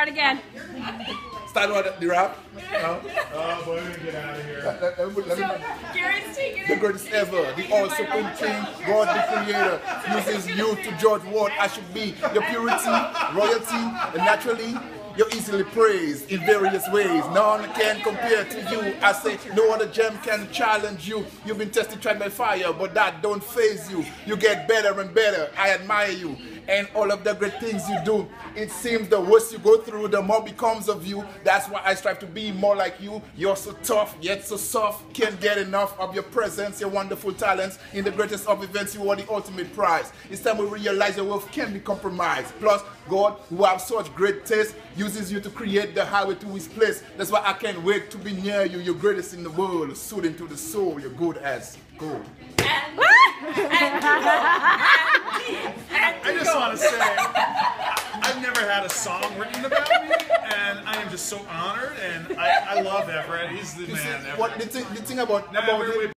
start again. Start with the rap. Oh boy, we're gonna get out of here. Gary's taking The greatest ever, the all supreme king, God the creator, uses you to judge what I should be. Your purity, royalty, and naturally, you're easily praised in various ways. None can compare to you. I say no other gem can challenge you. You've been tested, tried by fire, but that don't faze you. You get better and better. I admire you. And all of the great things you do. It seems the worse you go through, the more becomes of you. That's why I strive to be more like you. You're so tough, yet so soft. Can't get enough of your presence, your wonderful talents. In the greatest of events, you are the ultimate prize. It's time we realize your wealth can't be compromised. Plus, God, who has such great taste, uses you to create the highway to his place. That's why I can't wait to be near you. You're greatest in the world, soothing to the soul. You're good as gold. I just want to say, I've never had a song written about me, and I am just so honored, and I love Everett. He's the man. What the thing about Never it,